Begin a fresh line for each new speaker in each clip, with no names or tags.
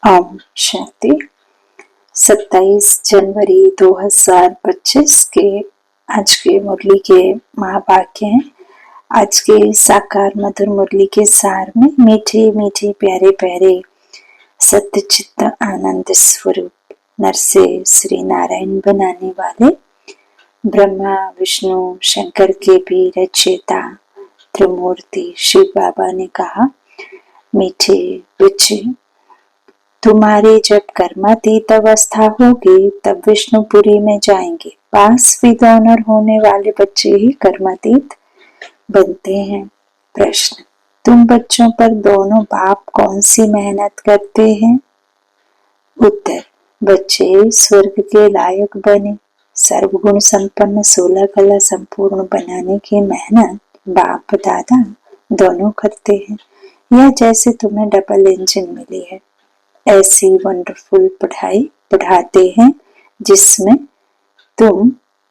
ओम शांति। 27 जनवरी 2025 के आज के मुरली के महावाक्य हैं। आज के साकार मधुर मुरली के सार में मीठे मीठे प्यारे प्यारे सत्यचित्त आनंद स्वरूप नर से श्री नारायण बनाने वाले ब्रह्मा विष्णु शंकर के भी रचयिता त्रिमूर्ति शिव बाबा ने कहा, मीठे बच्चे, तुम्हारी जब कर्मातीत अवस्था होगी तब विष्णुपुरी में जाएंगे। पास विद ऑनर होने वाले बच्चे ही कर्मातीत बनते हैं। प्रश्न, तुम बच्चों पर दोनों बाप कौन सी मेहनत करते हैं? उत्तर, बच्चे स्वर्ग के लायक बने, सर्वगुण संपन्न 16 कला संपूर्ण बनाने की मेहनत बाप दादा दोनों करते हैं। यह जैसे तुम्हें डबल इंजन मिली है, ऐसी वंडरफुल पढ़ाई पढ़ाते हैं जिससे तुम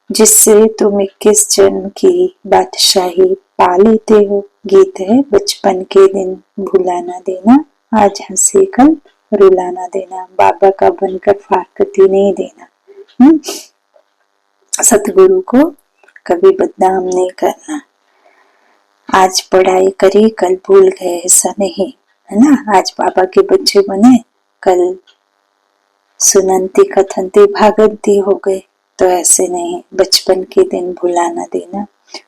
21 जन्म की बादशाही पा लेते हो। गीत है, बचपन के दिन भुला ना देना, आज हंसी कल रुला ना देना, बाबा का बनकर फारकती नहीं देना। सतगुरु को कभी बदनाम नहीं करना। आज पढ़ाई करी कल भूल गए, ऐसा नहीं है ना। आज बाबा के बच्चे बने, कल सुनंती कथनती भागंती हो गए, तो ऐसे नहीं। बचपन के दिन भुला ना देना।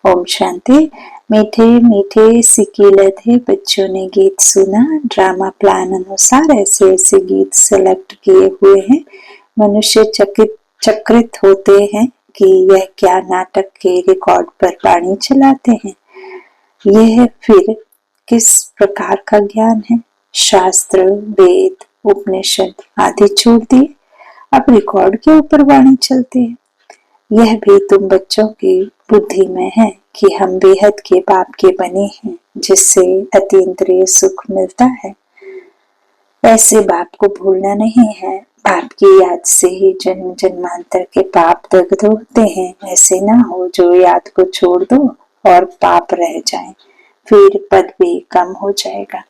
ओम शांति। मीठे मीठे सिकीले थे बच्चों ने गीत सुना। ड्रामा प्लान अनुसार ऐसे ऐसे गीत सेलेक्ट किए हुए हैं। मनुष्य चकित होते हैं कि यह क्या नाटक के रिकॉर्ड पर पानी चलाते हैं। यह फिर किस प्रकार का ज्ञान है? शास्त्र, वेद, उपनिषद आदि छोड़ दिए, अब रिकॉर्ड के ऊपर वाणी चलती है। यह भी तुम बच्चों की बुद्धि में है कि हम बेहद के बाप के बने हैं, जिससे अतीन्द्रिय सुख मिलता है। ऐसे बाप को भूलना नहीं है। बाप की याद से ही जन्म जन्मांतर के पाप दग्ध होते हैं। ऐसे ना हो जो याद को छोड़ दो और पाप रह जाए, फिर पद भी कम हो जाएगा।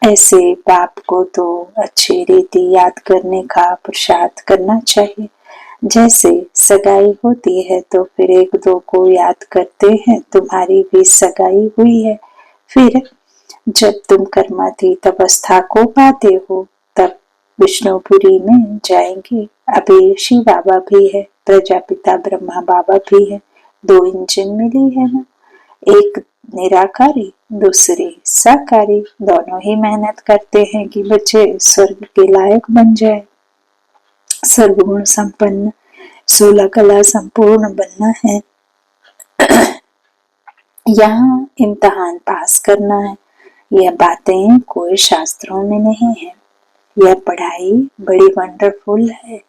ऐसे बाप को तो अच्छी रीति याद करने का पुरुषार्थ करना चाहिए। जैसे सगाई होती है तो फिर एक दो को याद करते हैं, तुम्हारी भी सगाई हुई है। फिर जब तुम कर्मातीत अवस्था को पाते हो तब विष्णुपुरी में जाएंगे। अभी शिव बाबा भी है, प्रजापिता ब्रह्मा बाबा भी है। 2 इंजन मिली है ना, एक निराकारी दूसरी साकारी। दोनों ही मेहनत करते हैं कि बच्चे स्वर्ग के लायक बन जाए। सर्वगुण संपन्न 16 कला संपूर्ण बनना है। यहाँ इम्तिहान पास करना है। यह बातें कोई शास्त्रों में नहीं है। यह पढ़ाई बड़ी वंडरफुल है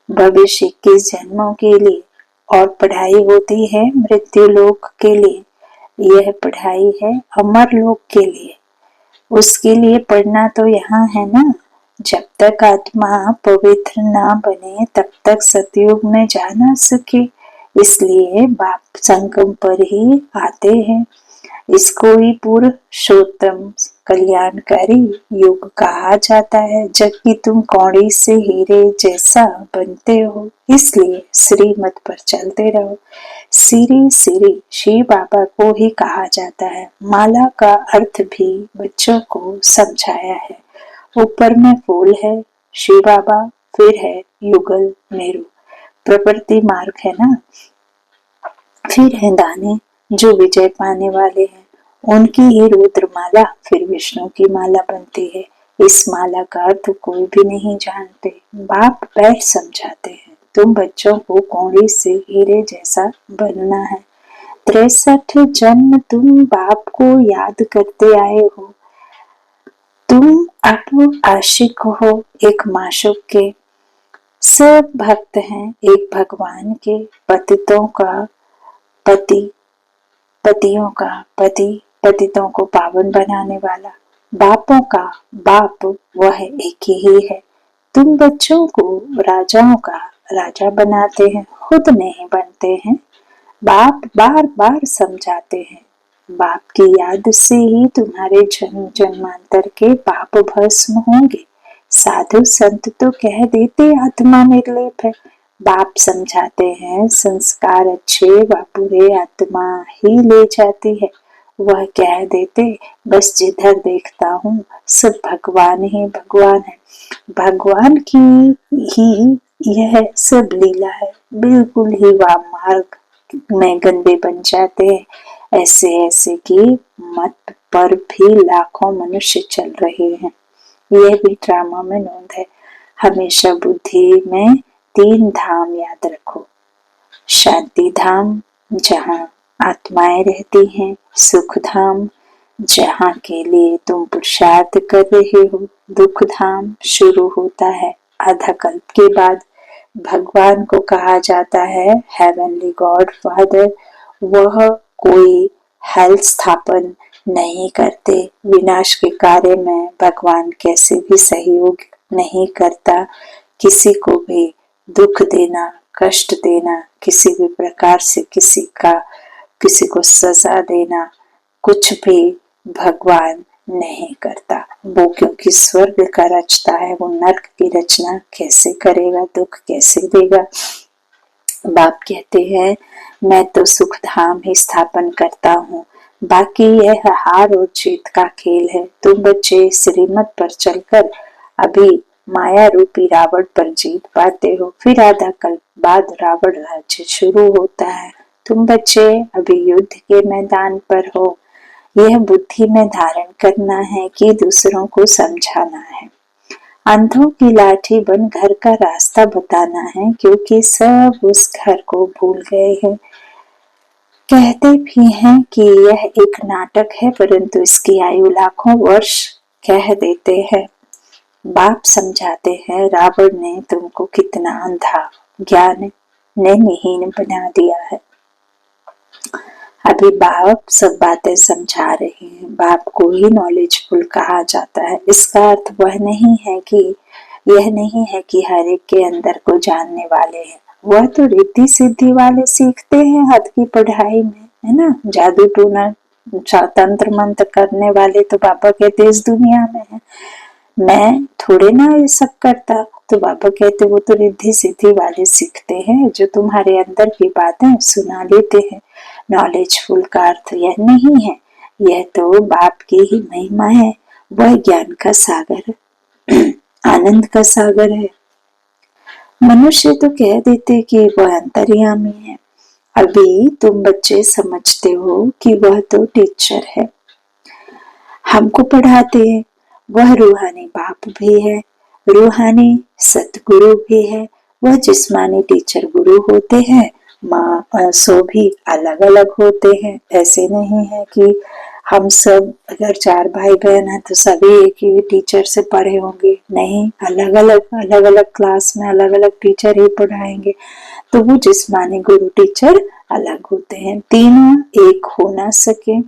भविष्य 21 जन्मों के लिए, और पढ़ाई होती है मृत्यु लोक के लिए। यह पढ़ाई है अमर लोक के लिए। उसके लिए पढ़ना तो यहाँ है ना। जब तक आत्मा पवित्र ना बने तब तक सतयुग में जा ना सके। इसलिए बाप संगम पर ही आते हैं। इसको ही पुरुषोत्तम कल्याणकारी युग कहा जाता है, जबकि तुम कौड़ी से हीरे जैसा बनते हो। इसलिए श्रीमत पर चलते रहो। सिरी सिरी शिव बाबा को ही कहा जाता है। माला का अर्थ भी बच्चों को समझाया है। ऊपर में फूल है शिव बाबा, फिर है युगल मेरू, प्रवृत्ति मार्ग है ना, फिर है दाने जो विजय पाने वाले हैं, उनकी ही रुद्रमाला फिर विष्णु की माला बनती है। इस माला का अर्थ कोई भी नहीं जानते, बाप बैठ समझाते हैं। तुम बच्चों को कौड़ी से हीरे जैसा बनना है। 63 जन्म तुम बाप को याद करते आए हो। तुम अब आशिक हो एक माशूक के। सब भक्त हैं एक भगवान के। पतितों का पति, पतियों का पति, पतितों को पावन बनाने वाला। बापों का बाप वह एक ही है। तुम बच्चों को राजाओं का राजा बनाते हैं, खुद नहीं बनते हैं। बाप बार बार समझाते हैं। बाप की याद से ही तुम्हारे जन्म जन्मांतर के पाप भस्म होंगे। साधु संत तो कह देते आत्मा निर्लेप है। बाप समझाते हैं संस्कार अच्छे व बुरे आत्मा ही ले जाती है। वह कह देते बस जिधर देखता हूँ सब भगवान ही भगवान है, भगवान की ही यह सब लीला है। बिल्कुल ही वाम मार्ग में गंदे बन जाते हैं। ऐसे ऐसे की मत पर भी लाखों मनुष्य चल रहे हैं। यह भी ड्रामा में नोंद है। हमेशा बुद्धि में 3 धाम याद रखो। शांति धाम जहाँ आत्माएं रहती हैं, सुख धाम जहाँ के लिए तुम पुरुषार्थ कर रहे हो, दुख धाम शुरू होता है आधा कल्प के बाद। भगवान को कहा जाता है हेवनली गॉड फादर। वह कोई हेल स्थापन नहीं करते। विनाश के कार्य में भगवान कैसे भी सहयोग नहीं करता। किसी को भी दुख देना, कष्ट देना, किसी भी प्रकार से किसी को सजा देना, कुछ भी भगवान नहीं करता। वो क्योंकि स्वर्ग का रचता है, वो नर्क की रचना कैसे करेगा, दुख कैसे देगा। बाप कहते हैं मैं तो सुख धाम ही स्थापन करता हूँ, बाकी यह हार और जीत का खेल है। तुम बच्चे श्रीमत पर चलकर अभी माया रूपी रावण पर जीत पाते हो, फिर आधा कल्प बाद रावण राज्य शुरू होता है। तुम बच्चे अभी युद्ध के मैदान पर हो। यह बुद्धि में धारण करना है कि दूसरों को समझाना है। अंधों की लाठी बन घर का रास्ता बताना है, क्योंकि सब उस घर को भूल गए हैं। कहते भी हैं कि यह एक नाटक है, परंतु इसकी आयु लाखों वर्ष कह देते हैं। बाप समझाते हैं रावण ने तुमको कितना अंधा ज्ञान नेहीन बना दिया है। अभी बाप सब बातें समझा रहे हैं। बाप को ही नॉलेजफुल कहा जाता है। इसका अर्थ यह नहीं है कि हर एक के अंदर को जानने वाले हैं। वह तो रिद्धि सिद्धि वाले सीखते हैं हद की पढ़ाई में, है ना। जादू टूना तंत्र मंत्र करने वाले तो बाबा कहते इस दुनिया में है। मैं थोड़े ना ये सब करता। तो बाबा कहते वो तो रिद्धि सिद्धि वाले सीखते हैं, जो तुम्हारे अंदर की बातें सुना लेते हैं। नॉलेजफुल का अर्थ यह नहीं है। यह तो बाप की ही महिमा है। वह ज्ञान का सागर आनंद का सागर है। मनुष्य तो कह देते कि वह अंतर्यामी है। अभी तुम बच्चे समझते हो कि वह तो टीचर है, हमको पढ़ाते हैं। वह रूहानी बाप भी है, रूहानी सतगुरु भी है। वह जिस्मानी टीचर गुरु होते हैं, माँ सो भी अलग अलग होते हैं। ऐसे नहीं है कि हम सब अगर 4 भाई बहन हैं तो सभी एक ही टीचर से पढ़े होंगे। नहीं, अलग अलग क्लास में अलग अलग टीचर ही पढ़ाएंगे। तो वो जिस्मानी गुरु टीचर अलग होते हैं। तीनों एक हो ना सके।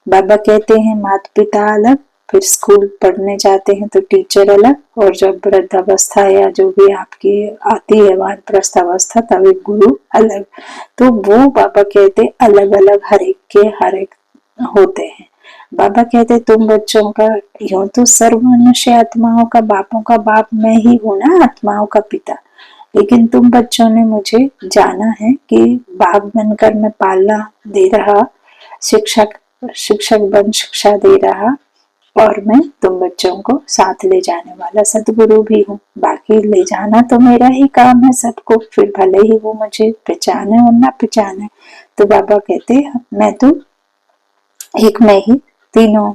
बाबा कहते हैं माता पिता अलग, फिर स्कूल पढ़ने जाते हैं तो टीचर अलग, और जब वृद्धावस्था या जो भी आपकी आती है वानप्रस्थावस्था तब एक गुरु अलग। तो वो बाबा कहते अलग अलग हर एक होते हैं। बाबा कहते तुम बच्चों का यूं तो सर्व मनुष्य आत्माओं का बापों का बाप मैं ही हूं ना, आत्माओं का पिता। लेकिन तुम बच्चों ने मुझे जाना है कि बाप बनकर मैं पालना दे रहा, शिक्षक बन शिक्षा दे रहा, और मैं तुम बच्चों को साथ ले जाने वाला सतगुरु भी हूँ। बाकी ले जाना तो मेरा ही काम है सबको, फिर भले ही वो मुझे पहचाने और ना पहचाने। तो बाबा कहते मैं तो एक में ही तीनों।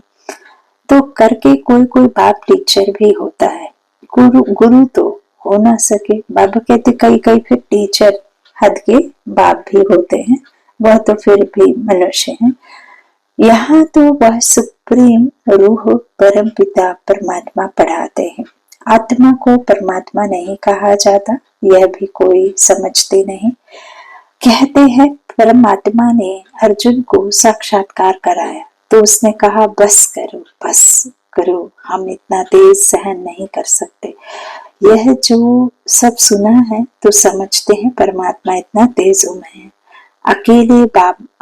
तो करके कोई बाप टीचर भी होता है, गुरु तो हो ना सके। बाबा कहते कई फिर टीचर हद के बाप भी होते हैं, वह तो फिर भी मनुष्य हैं। यहाँ तो वह सुप्रीम रूह परम पिता परमात्मा पढ़ाते हैं। आत्मा को परमात्मा नहीं कहा जाता, यह भी कोई समझते नहीं। कहते हैं परमात्मा ने अर्जुन को साक्षात्कार कराया तो उसने कहा बस करो, हम इतना तेज सहन नहीं कर सकते। यह जो सब सुना है तो समझते हैं परमात्मा इतना तेज है। अकेले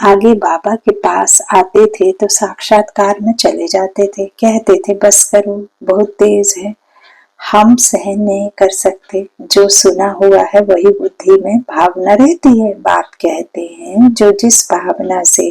आगे बाबा के पास आते थे तो साक्षात्कार में चले जाते थे, कहते थे बस करो बहुत तेज है। हम सहन नहीं कर सकते, जो सुना हुआ है वही बुद्धि में भावना रहती है। बाप कहते हैं जो जिस भावना से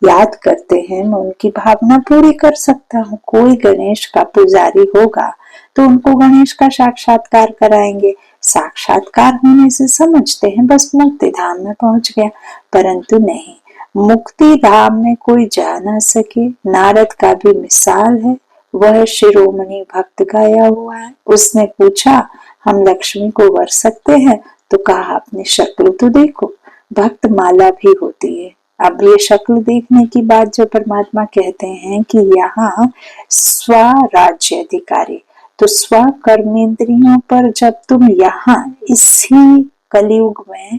याद करते हैं मैं उनकी भावना पूरी कर सकता हूँ। कोई गणेश का पुजारी होगा तो उनको गणेश का साक्षात्कार कराएंगे। साक्षात्कार होने से समझते हैं बस मुक्ति धाम में पहुंच गया, परंतु नहीं, मुक्ति धाम में कोई जा ना सके। नारद का भी मिसाल है, वह शिरोमणि भक्त गाया हुआ है। उसने पूछा हम लक्ष्मी को वर सकते हैं, तो कहा अपनी शक्ल तो देखो। भक्त माला भी होती है। अब ये शक्ल देखने की बात जो परमात्मा कहते हैं कि यहाँ स्वराज्य अधिकारी, तो स्व कर्मेंद्रियों पर जब तुम यहाँ इसी कलयुग में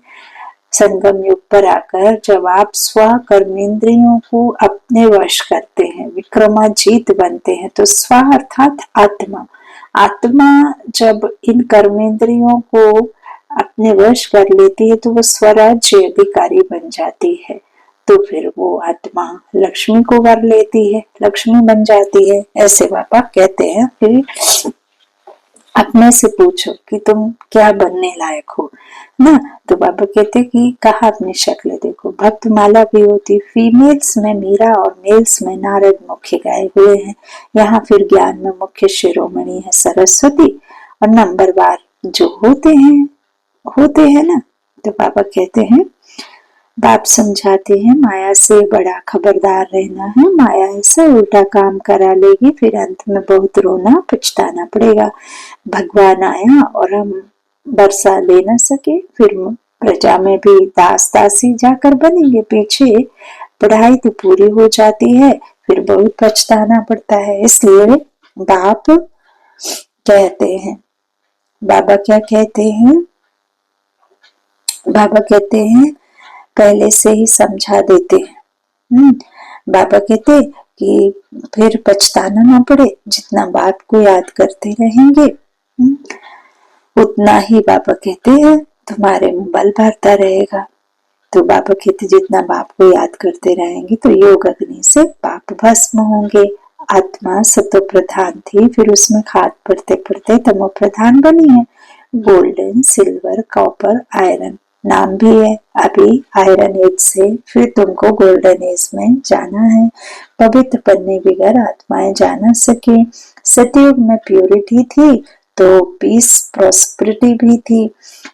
संगम युग पर आकर जब आप स्व कर्मेंद्रियों को अपने वश करते हैं, विक्रमाजीत बनते हैं, तो स्व अर्थात आत्मा, आत्मा जब इन कर्मेंद्रियों को अपने वश कर लेती है तो वो स्वराज्य अधिकारी बन जाती है। तो फिर वो आत्मा लक्ष्मी को वर लेती है, लक्ष्मी बन जाती है। ऐसे बाबा कहते हैं फिर अपने से पूछो कि तुम क्या बनने लायक हो ना। तो बाबा कहते कि कहा अपनी शक्ल देखो। भक्त माला भी होती, फीमेल्स में मीरा और मेल्स में नारद मुख्य गाए हुए हैं। यहाँ फिर ज्ञान में मुख्य शिरोमणि है सरस्वती, और नंबरवार जो होते हैं ना। तो बाबा कहते हैं, बाप समझाते हैं माया से बड़ा खबरदार रहना है। माया ऐसा उल्टा काम करा लेगी, फिर अंत में बहुत रोना पछताना पड़ेगा। भगवान आया और हम बरसा ले न सके, फिर प्रजा में भी दास दासी जाकर बनेंगे। पीछे पढ़ाई तो पूरी हो जाती है, फिर बहुत पछताना पड़ता है। इसलिए बाप कहते हैं, बाबा क्या कहते हैं, बाबा कहते हैं पहले से ही समझा देते हैं। बाबा कहते कि फिर पछताना ना पड़े, जितना बाप को याद करते रहेंगे उतना ही बाबा कहते हैं तुम्हारे में बल बढ़ता रहेगा। तो बाबा कहते जितना बाप को याद करते रहेंगे तो योग अग्नि से पाप भस्म होंगे। आत्मा सतो प्रधान थी, फिर उसमें खाद पड़ते पड़ते तमो प्रधान बनी है। गोल्डन, सिल्वर, कॉपर, आयरन नाम भी है। अभी आयरन एज से फिर तुमको गोल्डन एज में जाना है। पवित्र बनने बगैर आत्माएं जा ना सके। सतयुग में प्योरिटी थी तो पीस प्रॉस्पेरिटी भी थी,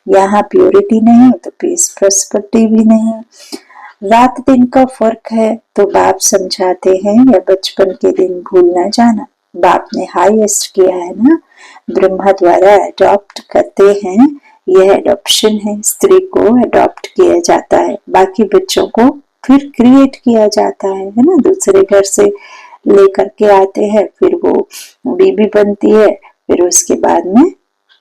यहाँ प्योरिटी नहीं तो पीस प्रॉस्पेरिटी भी नहीं। रात दिन का फर्क है। तो बाप समझाते हैं या बचपन के दिन भूल ना जाना। बाप ने हाईएस्ट किया है ना, ब्रह्मा द्वारा अडॉप्ट करते हैं, यह एडॉप्शन है। स्त्री को अडॉप्ट किया जाता है, बाकी बच्चों को फिर क्रिएट किया जाता है ना, दूसरे घर से लेकर के आते हैं, फिर वो बीबी बनती है, फिर उसके बाद में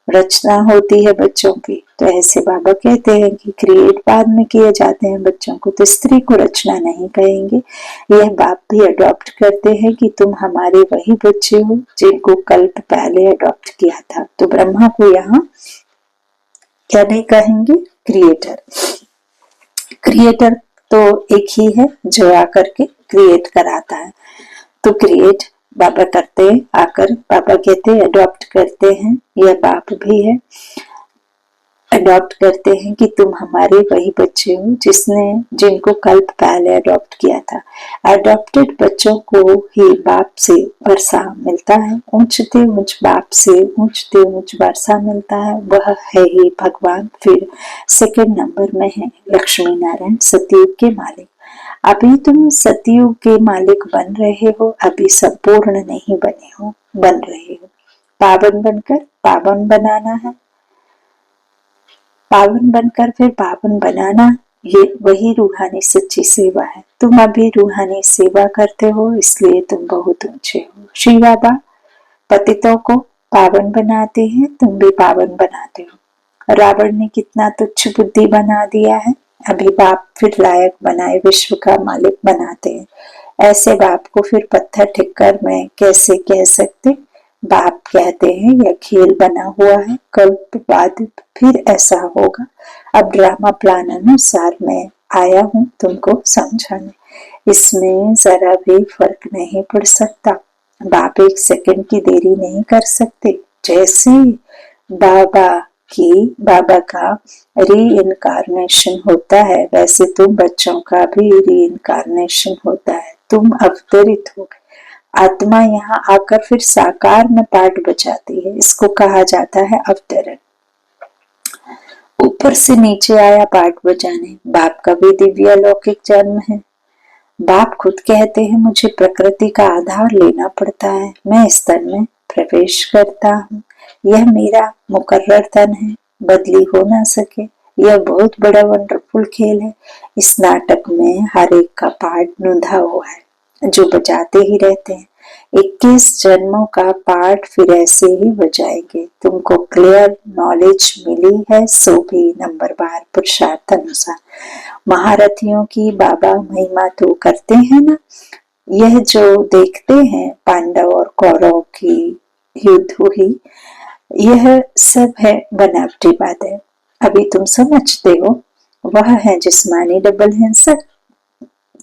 रचना होती है बच्चों की। तो ऐसे बाबा कहते हैं कि क्रिएट बाद में किए जाते हैं बच्चों को, तो स्त्री को रचना नहीं कहेंगे। यह बाप भी अडॉप्ट करते हैं कि तुम हमारे वही बच्चे हो जिनको कल्प पहले अडॉप्ट किया था। तो ब्रह्मा को यहाँ क्या नहीं कहेंगे, क्रिएटर। क्रिएटर तो एक ही है जो आकर के क्रिएट कराता है। तो क्रिएट बाबा करते हैं, आकर बाबा कहते हैं अडॉप्ट करते हैं, यह बाप भी है। अडॉप्ट करते हैं कि तुम हमारे वही बच्चे हो जिनको कल्प पहले अडॉप्ट किया था। अडॉप्टेड बच्चों को ही बाप से वर्षा मिलता है, ऊंचते ऊंच बाप से ऊंचते ऊंच वर्षा मिलता है, वह है ही भगवान। फिर सेकंड नंबर में है लक्ष्मी नारायण, सतयुग के मालिक। अभी तुम सतयुग के मालिक बन रहे हो, अभी संपूर्ण नहीं बने हो, बन रहे हो। पावन बनकर पावन बनाना है, पावन बनकर फिर पावन बनाना, ये वही रूहानी सच्ची सेवा है। तुम अभी रूहानी सेवा करते हो, इसलिए तुम बहुत ऊंचे हो। श्री बाबा पतितों को पावन बनाते हैं, तुम भी पावन बनाते हो। रावण ने कितना तुच्छ बुद्धि बना दिया है, अभी बाप फिर लायक बनाए विश्व का मालिक बनाते हैं। ऐसे बाप को फिर पत्थर ठिक्कर में कैसे कह सकते। बाप कहते हैं यह खेल बना हुआ है, कल्प बाद फिर ऐसा होगा। अब ड्रामा प्लान अनुसार मैं आया हूँ तुमको समझाने, इसमें जरा भी फर्क नहीं पड़ सकता। बाप एक सेकंड की देरी नहीं कर सकते। जैसे बाबा का री इनकारनेशन होता है, वैसे तुम बच्चों का भी री इनकारनेशन होता है। तुम अवतरित हो गए। आत्मा यहाँ आकर फिर साकार में पार्ट बजाती है, इसको कहा जाता है अवतरण। ऊपर से नीचे आया पार्ट बजाने। बाप का भी दिव्य अलौकिक जन्म है। बाप खुद कहते हैं, मुझे प्रकृति का आधार लेना पड़ता है, मैं इस तन में प्रवेश करता हूँ। यह मेरा मुकर्रर तन है, बदली हो ना सके। यह बहुत बड़ा वंडरफुल खेल है। इस नाटक में हर एक का पार्ट नुधा हुआ है, जो बजाते ही रहते हैं। 21 जन्मों का पार्ट फिर ऐसे ही बजाएंगे। तुमको क्लियर नॉलेज मिली है, सो भी नंबर बार पुरुषार्थ अनुसार। महारथियों की बाबा महिमा तो करते हैं ना। यह जो देखते हैं पांडव और कौरव की युद्ध हुई, यह सब है बनावटी बातें। अभी तुम समझते हो, वह है जिस्मानी डबल हिंसक,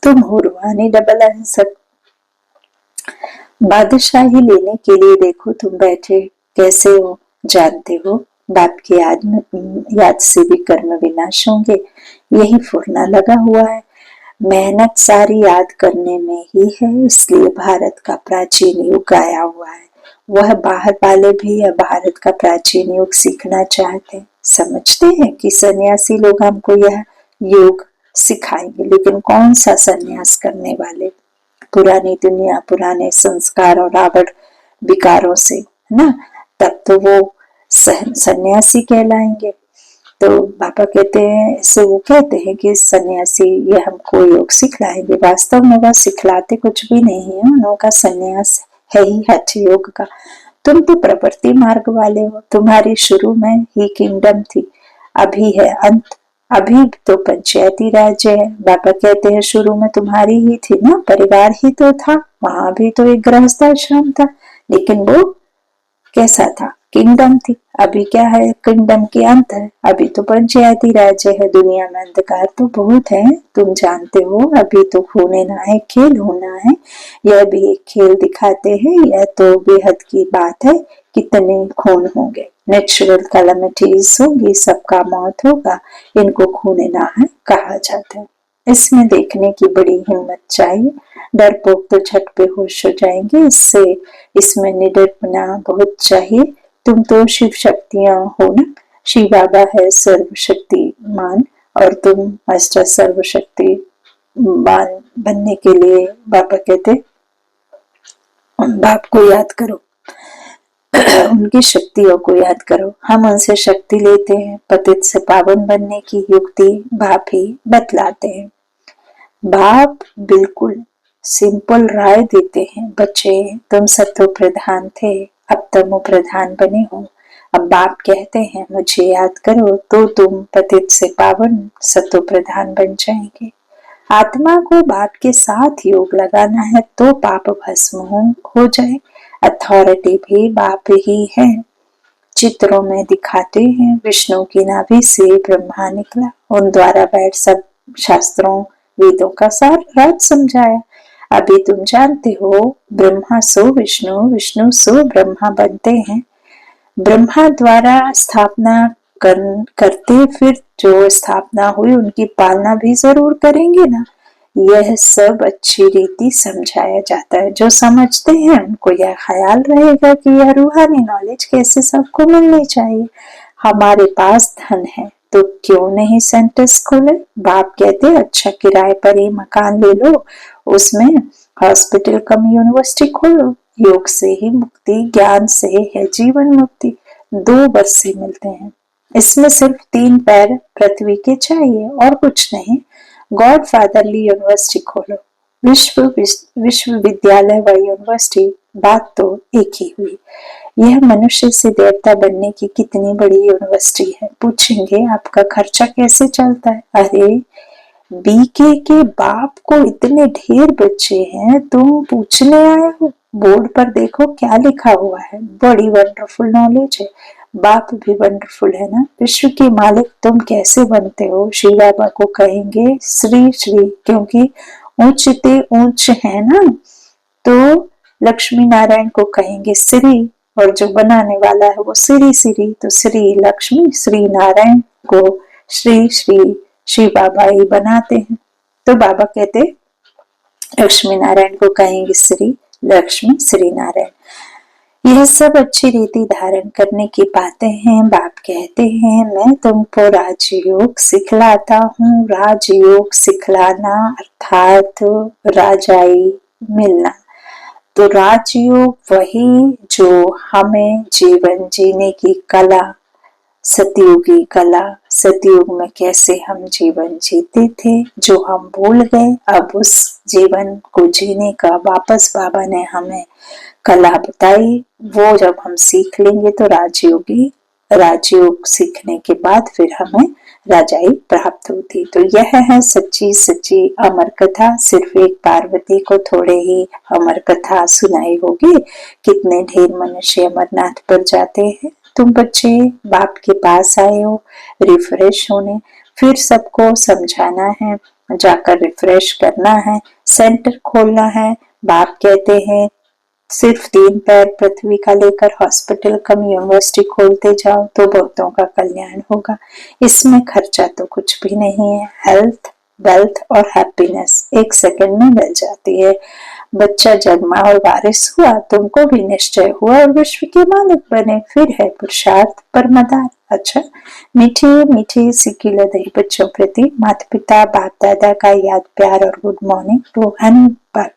तुम हो रूहानी डबल अहिंसक। बादशाही लेने के लिए देखो तुम बैठे कैसे हो, जानते हो बाप की याद से भी कर्म विनाश होंगे। यही फुरना लगा हुआ है। मेहनत सारी याद करने में ही है, इसलिए भारत का प्राचीन युग आया हुआ है। वह बाहर वाले भी यह भारत का प्राचीन युग सीखना चाहते हैं। समझते हैं कि सन्यासी लोग हमको यह योग सिखाएंगे, लेकिन कौन सा सन्यास करने वाले? पुरानी दुनिया, पुराने संस्कार और आवड़ विकारों से, है ना, तब तो वो सन्यासी कहलाएंगे। तो बाबा कहते हैं, इससे वो कहते हैं कि सन्यासी ये हमको योग सिखलाएंगे। वास्तव में वह सिखलाते कुछ भी नहीं है, उनका सन्यास है ही हठ योग का। तुम तो प्रवृत्ति मार्ग वाले हो, तुम्हारी शुरू में ही किंगडम थी, अभी है अंत। अभी तो पंचायती राज्य है। बाबा कहते हैं शुरू में तुम्हारी ही थी ना, परिवार ही तो था, वहां भी तो एक गृहस्थ आश्रम था, लेकिन वो कैसा था? किंगडम थी। अभी क्या है? किंगडम के अंत है। अभी तो पंचायती राज्य है। दुनिया में अंधकार तो बहुत है, तुम जानते हो। अभी तो खून ना है, खेल होना है। यह भी एक खेल दिखाते हैं। यह तो बेहद की बात है, कितने खून होंगे, नेचुरल कैलेमिटीज होगी, सबका मौत होगा, इनको खून ना है कहा जाता है। इसमें देखने की बड़ी हिम्मत चाहिए। डरपोक तो झट बेहोश हो जाएंगे। इसमें निडर बना बहुत चाहिए। तुम तो शिव शक्तियां हो ना। शिव बाबा है सर्वशक्तिमान, और तुम मास्टर सर्वशक्तिमान बनने के लिए बाबा कहते बाप को याद करो, उनकी शक्तियों को याद करो। हम उनसे शक्ति लेते हैं। पतित से पावन बनने की युक्ति बाप ही बतलाते हैं। बाप बिल्कुल सिंपल राय देते हैं, बच्चे तुम सत्व प्रधान थे, अब तमो प्रधान बने हो। अब बाप कहते हैं मुझे याद करो, तो तुम पतित से पावन सत्व प्रधान बन जाएंगे। आत्मा को बाप के साथ योग लगाना है तो पाप भस्म हो जाए। अथॉरिटी भी बाप ही है। चित्रों में दिखाते हैं, विष्णु की नाभि से ब्रह्मा निकला, उन द्वारा बैठ सब शास्त्रों वेदों का सार राज समझाया। अभी तुम जानते हो, ब्रह्मा सो विष्णु, विष्णु सो ब्रह्मा बनते हैं। ब्रह्मा द्वारा स्थापना करते, फिर जो स्थापना हुई उनकी पालना भी जरूर करेंगे ना। यह सब अच्छी रीति समझाया जाता है। जो समझते हैं उनको यह ख्याल रहेगा कि यह रूहानी नॉलेज कैसे सबको मिलनी चाहिए। हमारे पास धन है तो क्यों नहीं सेंटर्स खोले। बाप कहते अच्छा किराए पर ही मकान ले लो, उसमें हॉस्पिटल कम यूनिवर्सिटी खोलो। योग से ही मुक्ति, ज्ञान से है जीवन मुक्ति। 2 वर्ष से मिलते हैं। इसमें सिर्फ 3 पैर पृथ्वी के चाहिए और कुछ नहीं। गॉड फादरली यूनिवर्सिटी खोलो। विश्वविद्यालय व यूनिवर्सिटी, बात तो एक ही हुई। यह मनुष्य से देवता बनने की कितनी बड़ी यूनिवर्सिटी है। पूछेंगे आपका खर्चा कैसे चलता है? अरे बीके के बाप को इतने ढेर बच्चे हैं, तुम पूछने आए हो? बोर्ड पर देखो क्या लिखा हुआ है। बड़ी वंडरफुल नॉलेज है। बाप भी वंडरफुल है ना। विश्व के मालिक तुम कैसे बनते हो? श्री बाबा को कहेंगे श्री श्री, क्योंकि ऊंचते ऊंच है ना। तो लक्ष्मी नारायण को कहेंगे श्री, और जो बनाने वाला है वो श्री श्री, तो श्री लक्ष्मी श्री नारायण को श्री श्री श्री बाबा ही बनाते हैं। तो बाबा कहते लक्ष्मी नारायण को कहेंगे श्री लक्ष्मी श्री नारायण। यह सब अच्छी रीति धारण करने की बातें हैं। बाप कहते हैं मैं तुमको राजयोग सिखलाता हूँ। राजयोग सिखलाना अर्थात राजाई मिलना। तो राजयोग वही जो हमें जीवन जीने की कला, सतयुगी कला, सतयुग में कैसे हम जीवन जीते थे जो हम भूल गए, अब उस जीवन को जीने का वापस बाबा ने हमें कला बताई। वो जब हम सीख लेंगे तो राजयोग सीखने के बाद फिर हमें राजाई प्राप्त होती। तो यह है सच्ची सच्ची अमर कथा। सिर्फ एक पार्वती को थोड़े ही अमर कथा सुनाई होगी, कितने ढेर मनुष्य अमरनाथ पर जाते हैं। तुम बच्चे बाप के पास आए हो रिफ्रेश होने, फिर सबको समझाना है, जाकर रिफ्रेश करना है, सेंटर खोलना है। बाप कहते हैं सिर्फ 3 पैर पृथ्वी का लेकर हॉस्पिटल कम यूनिवर्सिटी खोलते जाओ तो बहुतों का कल्याण होगा। इसमें खर्चा तो कुछ भी नहीं है। हेल्थ, वेल्थ और हैप्पीनेस एक सेकंड में मिल जाती है। बच्चा जन्मा और वारिस हुआ, तुमको भी निश्चय हुआ और विश्व के मालिक बने। फिर है पुरुषार्थ परमदार। अच्छा, मीठी मीठी सिकिल दही बच्चों प्रति माता पिता बाप दादा का याद प्यार और गुड मॉर्निंग। रूहानी बाप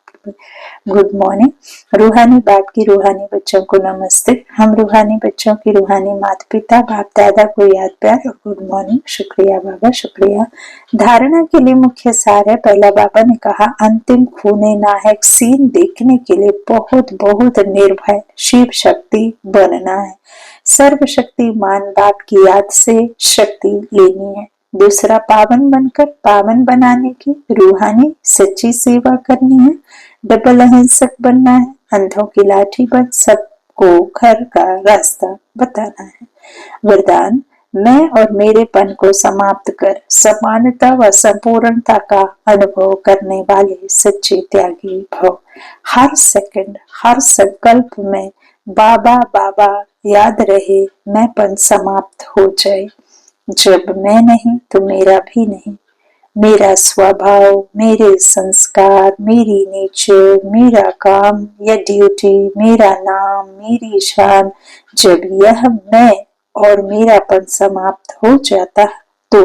गुड मॉर्निंग, रूहानी बाप की रूहानी बच्चों को नमस्ते। हम रूहानी बच्चों की रूहानी माता पिता बाप दादा को याद प्यार और गुड मॉर्निंग। शुक्रिया बाबा, शुक्रिया। धारणा के लिए मुख्य सार है। पहला बाबा ने कहा अंतिम खूने नाहक सीन देखने के लिए बहुत बहुत निर्भय शिव शक्ति बनना है। सर्वशक्तिमान बाप की याद से शक्ति लेनी है। दूसरा पावन बनकर पावन बनाने की रूहानी सच्ची सेवा करनी है। डबल अहिंसक बनना है। अंधों की लाठी बन सबको घर का रास्ता बताना है। वरदान मैं और मेरेपन को समाप्त कर समानता व संपूर्णता का अनुभव करने वाले सच्चे त्यागी भव। हर सेकंड हर संकल्प में बाबा बाबा याद रहे, मैंपन समाप्त हो जाए। जब मैं नहीं तो मेरा भी नहीं। मेरा स्वभाव, मेरे संस्कार, मेरी नेचर, मेरा काम या ड्यूटी, मेरा नाम, मेरी शान, जब यह मैं और मेरापन समाप्त हो जाता तो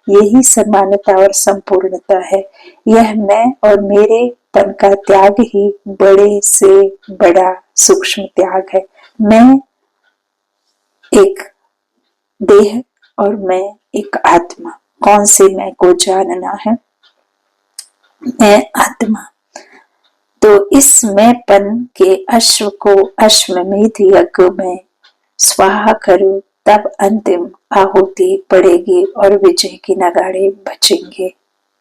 यही समानता और संपूर्णता है। यह मैं और मेरेपन का त्याग ही बड़े से बड़ा सूक्ष्म त्याग है। मैं एक देह और मैं एक आत्मा। कौन से मैं को जानना है? मैं आत्मा। तो इस मैंपन के अश्व को अश्वमेध यज्ञ में स्वाहा करो, तब अंतिम आहुति पड़ेगी और विजय की नगाड़े बजेंगे।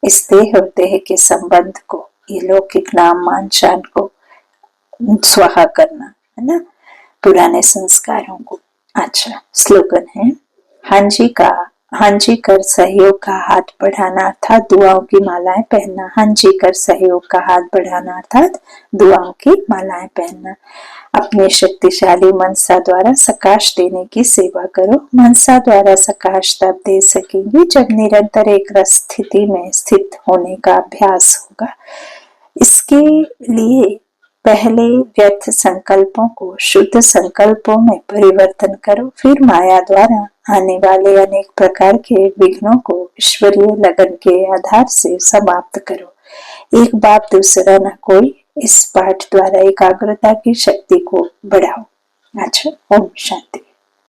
इस देह और देह के संबंध को, ये लौकिक नाम मान शान को स्वाहा करना है ना, पुराने संस्कारों को। अच्छा, स्लोगन है हाँ जी कर सहयोग का हाथ बढ़ाना अर्थात दुआओं की मालाएं पहनना। हाँ जी कर सहयोग का हाथ बढ़ाना अर्थात दुआओं की मालाएं पहनना। अपने शक्तिशाली मनसा द्वारा सकाश देने की सेवा करो। मनसा द्वारा सकाश तब दे सकेंगे जब निरंतर एक रस स्थिति में स्थित होने का अभ्यास होगा। इसके लिए पहले व्यर्थ संकल्पों को शुद्ध संकल्पों में परिवर्तन करो, फिर माया द्वारा आने वाले अनेक प्रकार के विघ्नों को ईश्वरीय लगन के आधार से समाप्त करो। एक बाप दूसरा न कोई। इस पाठ द्वारा एकाग्रता की शक्ति को बढ़ाओ। अच्छा, ओम शांति।